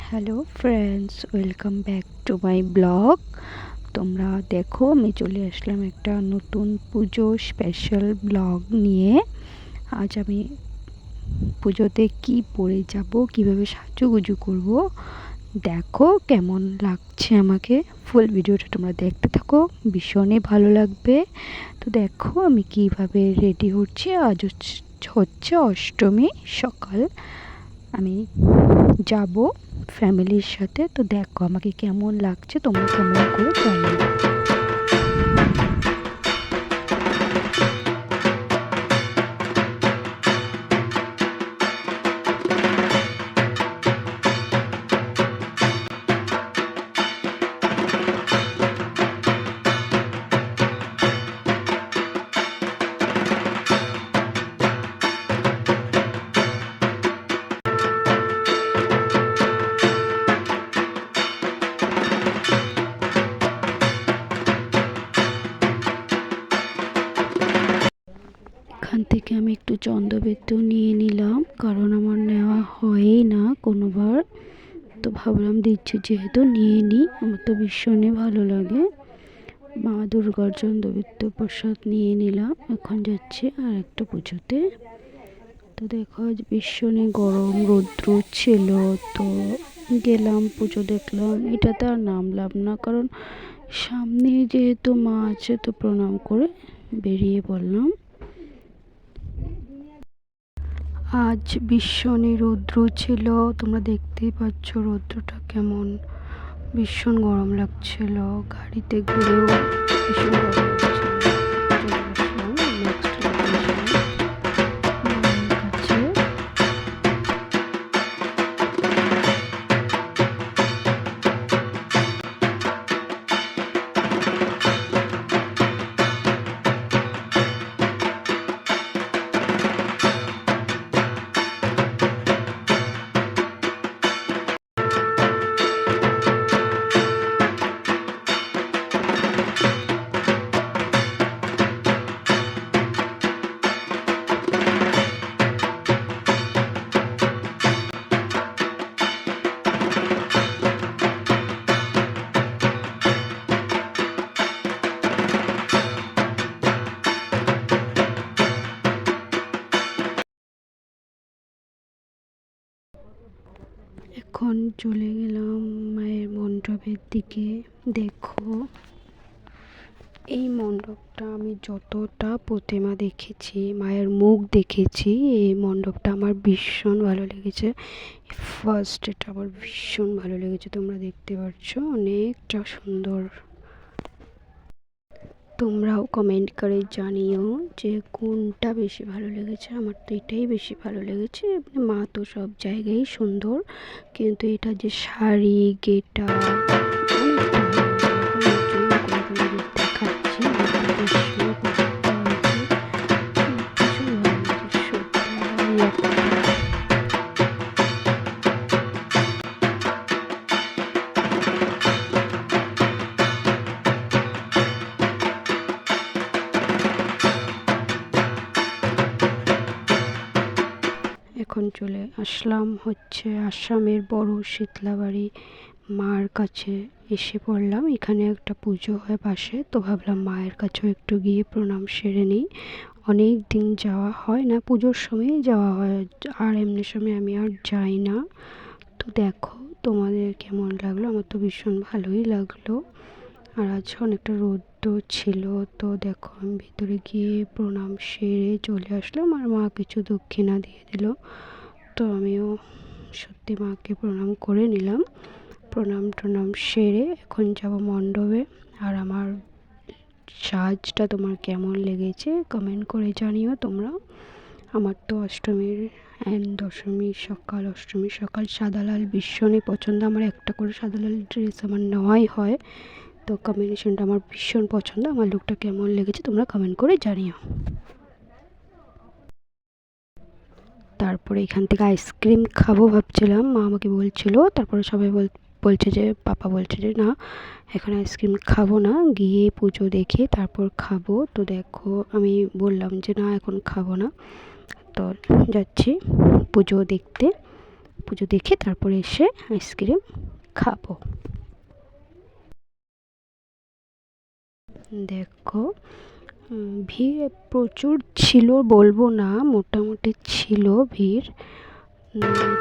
Hello friends, welcome back to my blog. তোমরা দেখো, আমি চলে আসলাম একটা নতুন পুজো স্পেশাল ব্লগ নিয়ে। আজ আমি পুজোতে কি পরে যাব, কিভাবে সাজুগুজু করব, দেখো কেমন লাগছে আমাকে। ফুল ভিডিওটা তোমরা দেখতে থাকো, ভীষণই ভালো লাগবে। তো দেখো আমি কিভাবে রেডি হচ্ছি। আজ হচ্ছে অষ্টমী সকাল, আমি যাব ফ্যামিলির সাথে। তো দেখো আমাকে কেমন লাগছে, তোমরা কমেন্ট করে জানিও। এখান থেকে আমি একটু চন্দ্রবেদ্য নিয়ে নিলাম, কারণ আমার নেওয়া হয়ই না কোনোবার। তো ভাবলাম দিচ্ছি যেহেতু নিয়ে নিই, আমার তো ভীষণই ভালো লাগে। মা দুর্গার চন্দ্রবেদ্য প্রসাদ নিয়ে নিলাম, এখন যাচ্ছি আর একটা পুজোতে। তো দেখো আজ ভীষণই গরম, রৌদ্র ছিল। তো গেলাম, পুজো দেখলাম, এটাতে আর নামলাম না, কারণ সামনে যেহেতু মা আছে, তো প্রণাম করে বেরিয়ে পড়লাম। আজ ভীষণই রৌদ্র ছিল, তোমরা দেখতেই পাচ্ছ রৌদ্রটা কেমন। ভীষণ গরম লাগছিল, গাড়িতে ঘুরেও ভীষণ গরম লাগছিল। চলে আসলাম নেক্সট লোকেশনে, মায়ের কাছে। এখন চলে গেলাম মায়ের মণ্ডপের দিকে। দেখো এই মণ্ডপটা আমি যতটা প্রতিমা দেখেছি, মায়ের মুখ দেখেছি, এই মণ্ডপটা আমার ভীষণ ভালো লেগেছে। ফার্স্ট এটা আমার ভীষণ ভালো লেগেছে, তোমরা দেখতে পাচ্ছ অনেকটা সুন্দর। তোমরাও কমেন্ট করে জানিও যে কোনটা বেশি ভালো লেগেছে। আমার তো এটাই বেশি ভালো লেগেছে। মা তো সব জায়গায় সুন্দর, কিন্তু এটা যে শাড়ি গেটা অনেকটা ভালো লাগছে। দেখাচ্ছি ভীষণ ভালো লাগছে সত্যি। এখন চলে আসলাম হচ্ছে আসামের বড় শীতলাবাড়ি মার কাছে এসে পড়লাম। এখানে একটা পুজো হয় পাশে, তো ভাবলাম মায়ের কাছেও একটু গিয়ে প্রণাম সেরে নিই। অনেক দিন যাওয়া হয় না, পুজোর সময়ই যাওয়া হয়, আর এমনি সময় আমি আর যাই না। তো দেখো তোমাদের কেমন লাগলো, আমার তো ভীষণ ভালোই লাগলো। আর আজ অনেকটা রোদ্দুর ছিল। তো দেখো আমি ভিতরে গিয়ে প্রণাম সেরে চলে আসলাম, আর মা কিছু দক্ষিণা দিয়ে দিল। তো আমিও সত্যি মাকে প্রণাম করে নিলাম। প্রণাম টনাম সেরে এখন যাব মণ্ডপে। আর আমার সাজটা তোমার কেমন লেগেছে কমেন্ট করে জানিও তোমরা। আমার তো অষ্টমীর অ্যান্ড অষ্টমী সকাল সাদা লাল ভীষণই পছন্দ। আমার একটা করে সাদা লাল ড্রেস আমার নেওয়াই হয়, তো কম্বিনেশনটা আমার ভীষণ পছন্দ। আমার লুকটা কেমন লেগেছে তোমরা কমেন্ট করে জানিও। তারপরে এখান থেকে আইসক্রিম খাবো ভাবছিলাম, মা আমাকে বলছিল। তারপরে সবাই বলছে যে, পাপা বলছে যে না এখন আইসক্রিম খাবো না, গিয়ে পুজো দেখে তারপর খাবো। তো দেখো আমি বললাম যে না এখন খাবো না, তো যাচ্ছি পুজো দেখতে। পুজো দেখে তারপরে এসে আইসক্রিম খাবো। দেখো ভিড় প্রচুর ছিল, বলবো না, মোটামুটি ছিল ভিড়।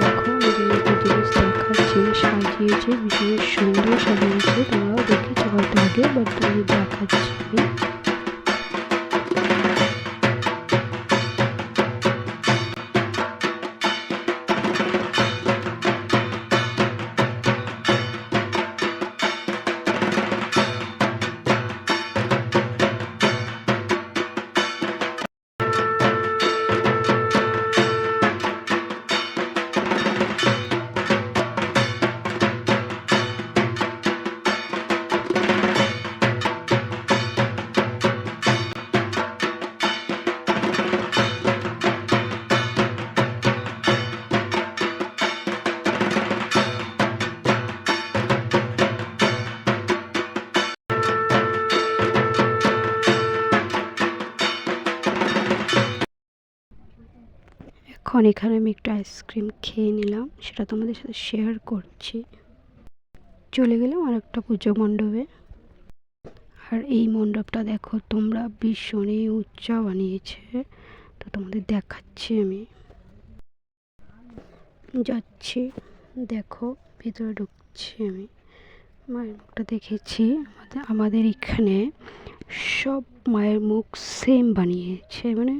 দেখো আমি একটা জিনিস দেখাচ্ছি, সাজিয়েছে, ভীষণ সুন্দর সাজিয়েছে, তোমরাও দেখেছো হয়তো আগে, বাট আমি দেখাচ্ছি। এখন এখানে আমি একটু আইসক্রিম খেয়ে নিলাম, সেটা তোমাদের সাথে শেয়ার করছি। চলে গেলাম আর একটা পুজো মণ্ডপে। আর এই মণ্ডপটা দেখো তোমরা, ভীষণই উঁচা বানিয়েছে, তো তোমাদের দেখাচ্ছি। আমি যাচ্ছি, দেখো ভিতরে ঢুকছি আমি। মায়ের মুখটা দেখেছি, আমাদের এখানে সব মায়ের মুখ সেম বানিয়েছে, মানে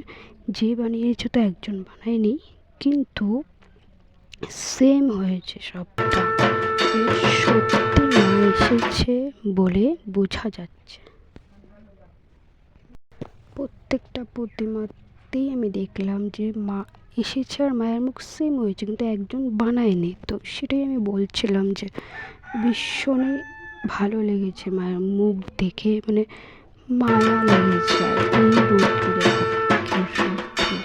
যে বানিয়েছে তো একজন বানায়নি, কিন্তু সেম হয়েছে সবটা। সত্যি মা এসেছে বলে বোঝা যাচ্ছে। প্রত্যেকটা প্রতিমাতেই আমি দেখলাম যে মা এসেছে আর মায়ের মুখ সেম হয়েছে, কিন্তু একজন বানায়নি। তো সেটাই আমি বলছিলাম যে ভীষণই ভালো লেগেছে মায়ের মুখ দেখে, মানে মায়া লেগেছে। আর এই রোদটা দেখো কি সত্যি।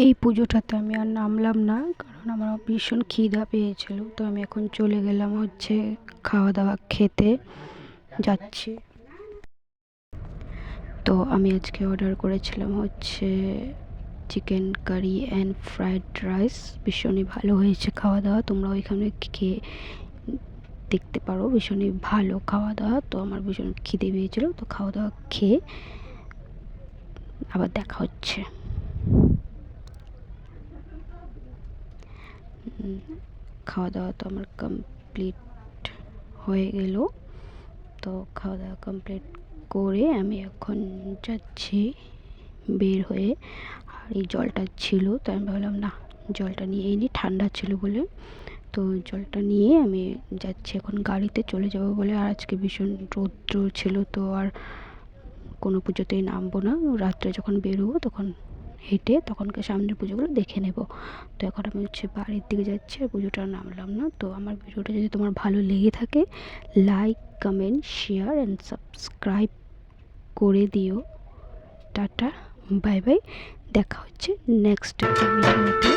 এই পুজোটাতে আমি আর নামলাম না, কারণ আমার ভীষণ খিদা পেয়েছিল। তো আমি এখন চলে গেলাম হচ্ছে খাওয়া দাওয়া খেতে যাচ্ছি। তো আমি আজকে অর্ডার করেছিলাম হচ্ছে chicken curry and fried rice. ভীষণই ভালো হয়েছে খাওয়া দাওয়া, তোমরা ওইখানে খেয়ে দেখতে পারো, ভীষণই ভালো খাওয়া দাওয়া। তো আমার ভীষণ খিদে পেয়েছিলো, তো খাওয়া দাওয়া খেয়ে আবার দেখা হচ্ছে। খাওয়া দাওয়া তো আমার কমপ্লিট হয়ে গেল। তো খাওয়া দাওয়া কমপ্লিট করে আমি এখন যাচ্ছি বের হয়ে। আর এই জলটা ছিল, তো আমি ভাবলাম না জলটা নিয়েই নিই, ঠান্ডা ছিল বলে। তো জলটা নিয়ে আমি যাচ্ছি এখন গাড়িতে চলে যাব বলে। আর আজকে ভীষণ রৌদ্র ছিল, তো আর কোনো পুজোতেই নামবো না। রাত্রে যখন বেরোবো তখন হেঁটে তখনকার সামনের পুজোগুলো দেখে নেব। তো এখন আমি হচ্ছে বাড়ির দিকে যাচ্ছি, আর পুজোটা নামলাম না। তো আমার ভিডিওটা যদি তোমার ভালো লেগে থাকে, like comment share and subscribe করে দিও। টাটা, বাই বাই, দেখা হচ্ছে নেক্সট ভিডিওতে।